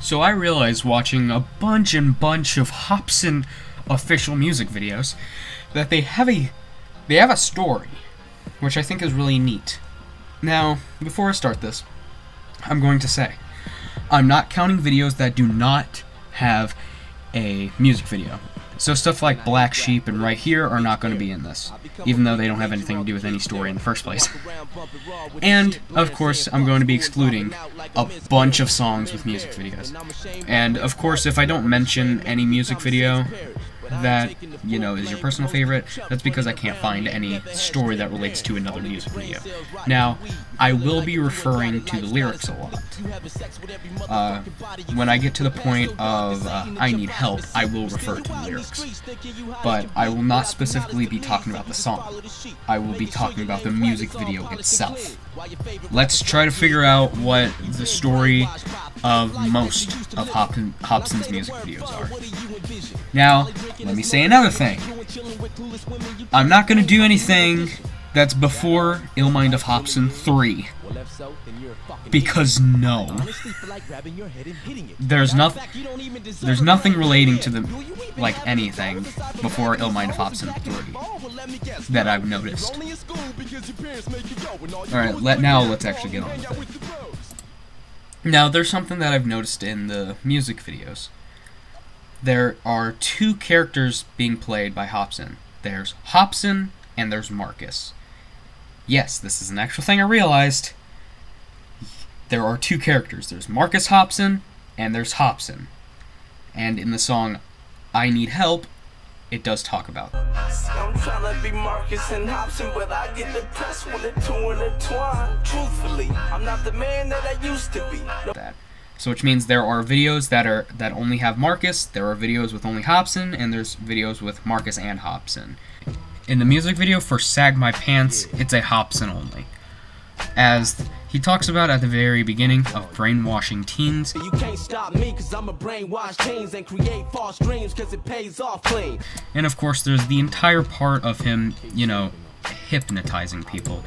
So I realized watching a bunch of hopsin official music videos that they have a story, which I think is really neat. Now, before I start this, I'm going to say I'm not counting videos that do not have a music video. So stuff like Black Sheep and Right Here are not going to be in this, even though they don't have anything to do with any story in the first place. And, of course, I'm going to be excluding a bunch of songs with music videos. And, of course, if I don't mention any music video that, you know, is your personal favorite, that's because I can't find any story that relates to another music video. Now, I will be referring to the lyrics a lot. When I get to the point of I Need Help, I will refer to the lyrics. But I will not specifically be talking about the song. I will be talking about the music video itself. Let's try to figure out what the story of most of Hopsin's music videos are. Now, let me say another thing. I'm not going to do anything that's before Ill Mind of Hopsin 3. Because no. There's nothing relating to the, like, anything before Ill Mind of Hopsin 3 that I've noticed. Alright, now let's actually get on with it. Now, there's something that I've noticed in the music videos. There are two characters being played by Hopsin. There's Hopsin and there's Marcus. Yes, this is an actual thing I realized. There are two characters. There's Marcus Hopsin and there's Hopsin. And in the song I Need Help, it does talk about them. I'm trying to be Marcus and Hopsin, but I get depressed when the two intertwine. Truthfully, I'm not the man that I used to be. That. So which means there are videos that only have Marcus, there are videos with only Hopsin, and there's videos with Marcus and Hopsin. In the music video for Sag My Pants, it's a Hopsin only. As he talks about at the very beginning of brainwashing teens. You can't stop me cause I'm a brainwash teens and create false dreams cause it pays off clean. And of course there's the entire part of him, you know, hypnotizing people.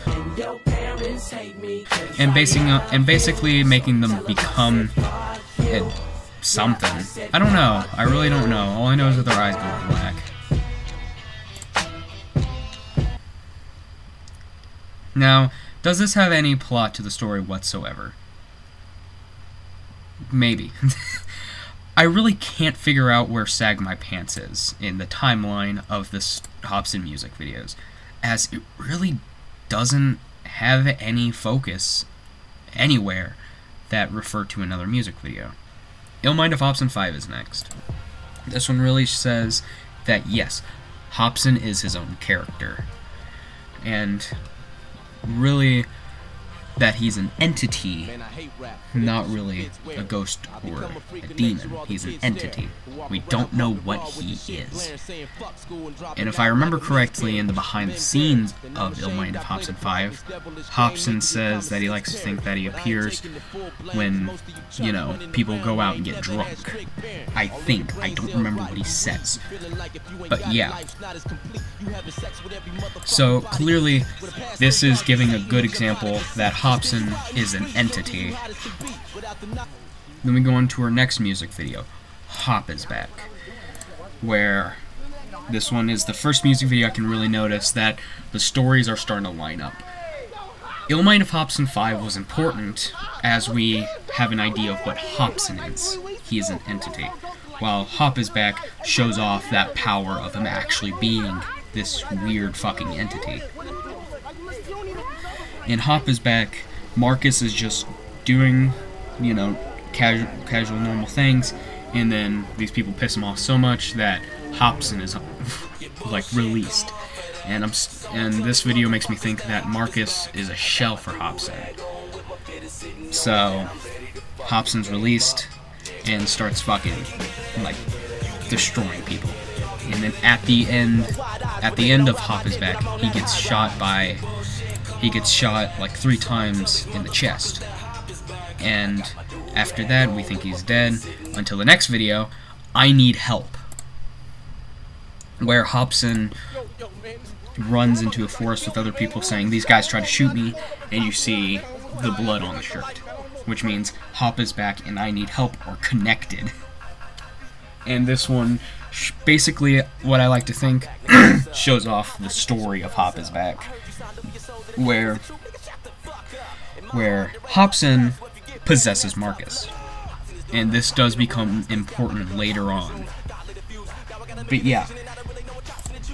And basically making them become something. I don't know. I really don't know. All I know is that their eyes go black. Now, does this have any plot to the story whatsoever? Maybe. I really can't figure out where Sag My Pants is in the timeline of this Hopsin music videos, as it really doesn't have any focus anywhere that refer to another music video. Ill Mind of Hopsin 5 is next. This one really says that yes, Hopsin is his own character, and really that he's an entity, not really a ghost or a demon. He's an entity. We don't know what he is. And if I remember correctly, in the behind the scenes of Ill Mind of Hopsin 5, Hopsin says that he likes to think that he appears when, you know, people go out and get drunk. I think. I don't remember what he says. But yeah. So clearly, this is giving a good example that Hopsin is an entity. Then we go on to our next music video, Hop is Back, where this one is the first music video I can really notice that the stories are starting to line up. Ill Mind of Hopsin 5 was important as we have an idea of what Hopsin is. He is an entity, while Hop is Back shows off that power of him actually being this weird fucking entity. In Hop is Back, Marcus is just doing, you know, casual normal things, and then these people piss him off so much that Hopsin is like released. And this video makes me think that Marcus is a shell for Hopsin. So Hopsin's released and starts fucking like destroying people. And then at the end of Hop is Back, he gets shot like 3 times in the chest. And after that, we think he's dead until the next video, I Need Help, where Hopsin runs into a forest with other people saying, "These guys try to shoot me," and you see the blood on the shirt. which means Hop is back and I Need Help are connected. And this one, basically, what I like to think, shows off the story of Hop is back, where Hopsin possesses Marcus. And this does become important later on. But yeah,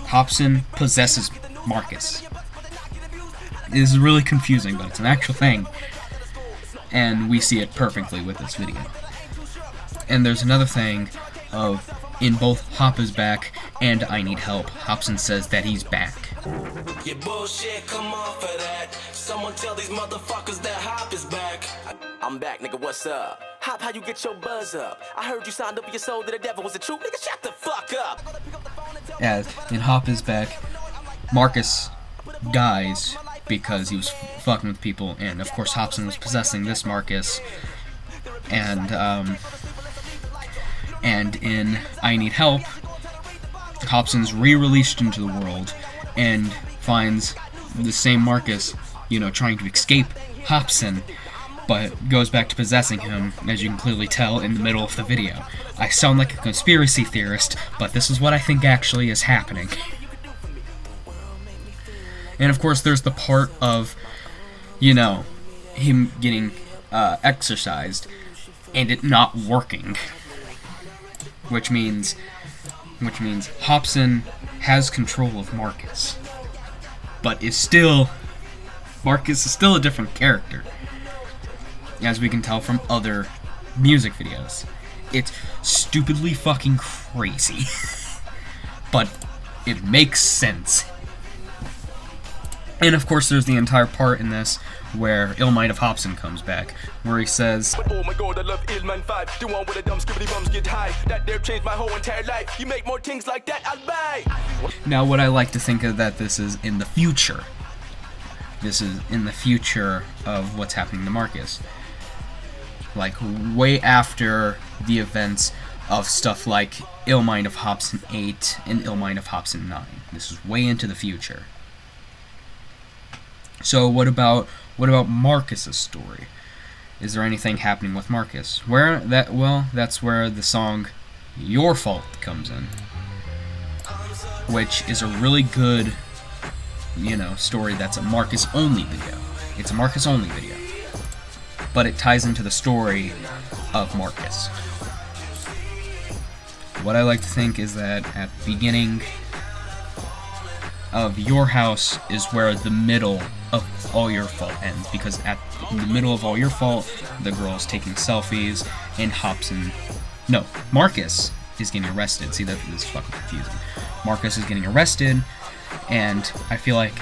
Hopsin possesses Marcus. It is really confusing, but it's an actual thing. And we see it perfectly with this video. And there's another thing of, in both Hop is back and I Need Help, Hopsin says that he's back. Your bullshit, come off of that. Someone tell these motherfuckers that Hop is back. I'm back, nigga, what's up? Hop, how you get your buzz up? I heard you signed up for your soul to the devil. Was it true? Nigga, shut the fuck up! As in Hop is back, Marcus dies because he was fucking with people, and of course Hopsin was possessing this Marcus, and in I Need Help, Hopsin's re-released into the world, and finds the same Marcus, trying to escape Hopsin, but goes back to possessing him, as you can clearly tell in the middle of the video. I sound like a conspiracy theorist, but this is what I think actually is happening. And of course, there's the part of, him getting exercised and it not working, which means Hopsin has control of Marcus, but Marcus is still a different character, as we can tell from other music videos. It's stupidly fucking crazy, but it makes sense. And of course, there's the entire part in this where Ill Mind of Hopsin comes back, where he says, "Oh my god, I love Ill Man 5. The one with the dumb skibbity bums get high. That there changed my whole entire life. You make more things like that, I'll buy." Now, what I like to think of that this is in the future. This is in the future of what's happening to Marcus. Like, way after the events of stuff like Ill Mind of Hopsin 8 and Ill Mind of Hopsin 9. This is way into the future. So what about Marcus's story? Is there anything happening with Marcus? That's where the song Your Fault comes in, which is a really good, story that's a Marcus only video. It's a Marcus only video, but it ties into the story of Marcus. What I like to think is that at the beginning of Your House is where the middle of All Your Fault ends, because at the middle of All Your Fault, the girl's taking selfies, and Marcus is getting arrested. See, that is fucking confusing. Marcus is getting arrested, and I feel like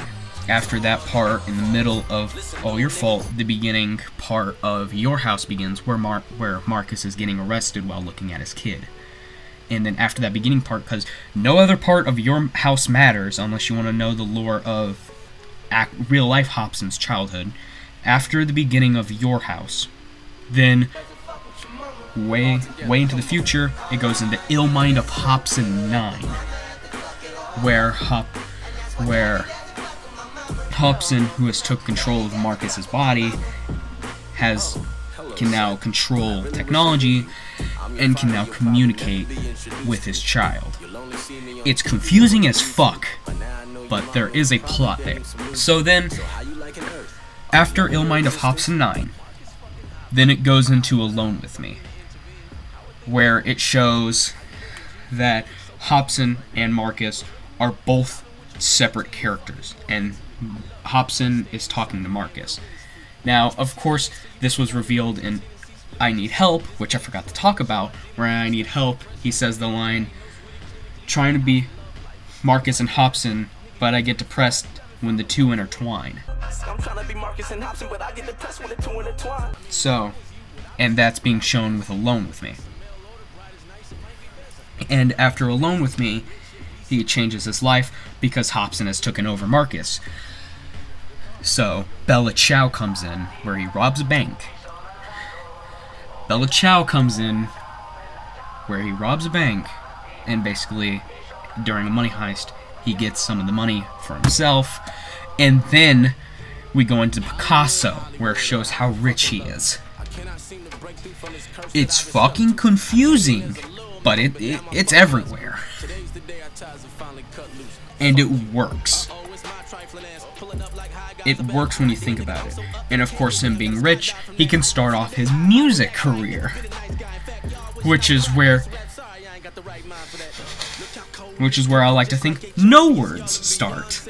after that part, in the middle of All Your Fault, the beginning part of Your House begins, where Marcus is getting arrested while looking at his kid. And then after that beginning part, because no other part of Your House matters unless you want to know the lore of real-life Hopsin's childhood, after the beginning of Your House, then way into the future, it goes into Ill Mind of Hopsin 9, where Hopsin, who has took control of Marcus's body, can now control technology and can now communicate with his child. It's confusing as fuck, but there is a plot there. So then, after Ill Mind of Hopsin 9, then it goes into Alone With Me, where it shows that Hopsin and Marcus are both separate characters, and Hopsin is talking to Marcus. Now, of course, this was revealed in I Need Help, which I forgot to talk about, where I Need Help, he says the line, "Trying to be Marcus and Hopsin, but I get depressed when the two intertwine." I'm trying to be Marcus and Hopsin, but I get depressed when the two intertwine. So, and that's being shown with Alone With Me. And after Alone With Me, he changes his life because Hopsin has taken over Marcus. So, Bella Ciao comes in, where he robs a bank. Bella Ciao comes in, where he robs a bank, and basically, during a money heist, he gets some of the money for himself, and then we go into Picasso, where it shows how rich he is. It's fucking confusing, but it's everywhere. And it works. It works when you think about it. And of course, him being rich, he can start off his music career. Which is where I like to think No Words start.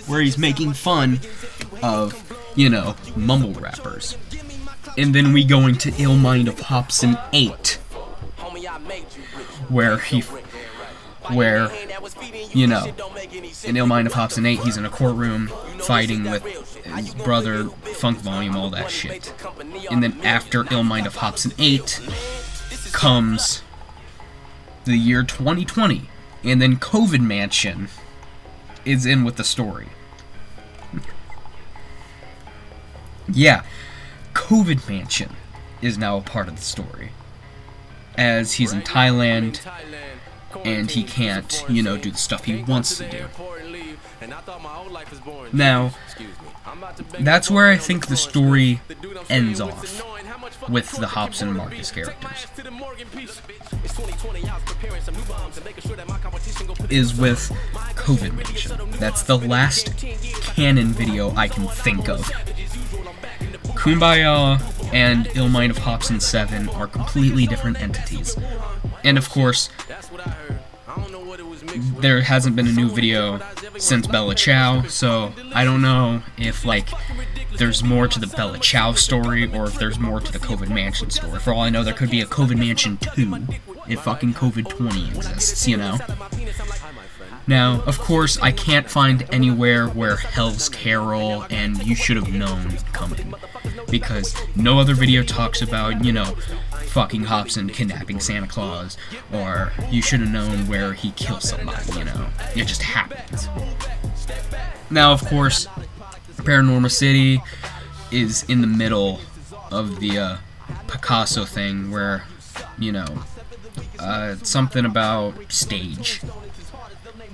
Where he's making fun of, mumble rappers. And then we go into Ill Mind of Hopsin 8. Where, in Ill Mind of Hopsin 8, he's in a courtroom fighting with his brother, Funk Volume, all that shit. And then after Ill Mind of Hopsin 8 comes the year 2020, and then COVID Mansion is in with the story. Yeah, COVID Mansion is now a part of the story, as he's in Thailand, and he can't, do the stuff he wants to do. Now, that's where I think the story ends off, with the Hopsin and Marcus characters. Is with COVID Mansion. That's the last canon video I can think of. Kumbaya and Ill Mind of Hopsin 7 are completely different entities. And of course, there hasn't been a new video since Bella Ciao, so I don't know if, there's more to the Bella Ciao story, or if there's more to the COVID Mansion story. For all I know, there could be a COVID Mansion 2, if fucking COVID-20 exists, Now, of course, I can't find anywhere where Hell's Carol and You Should Have Known come in, because no other video talks about, fucking Hopsin kidnapping Santa Claus, or You Should Have Known where he kills somebody, It just happens. Now, of course, Paranormal City is in the middle of the Picasso thing where, something about stage.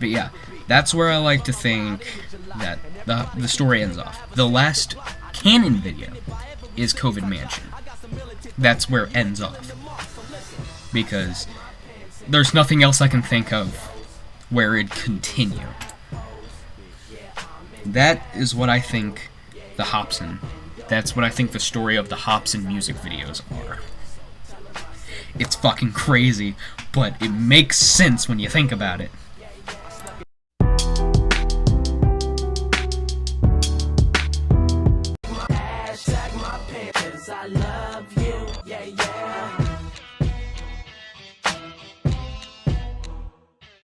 But yeah, that's where I like to think that the story ends off. The last canon video is COVID Mansion. That's where it ends off. Because there's nothing else I can think of where it'd continue. That is what I think the Hopsin. That's what I think the story of the Hopsin music videos are. It's fucking crazy, but it makes sense when you think about it. I love you, yeah, yeah.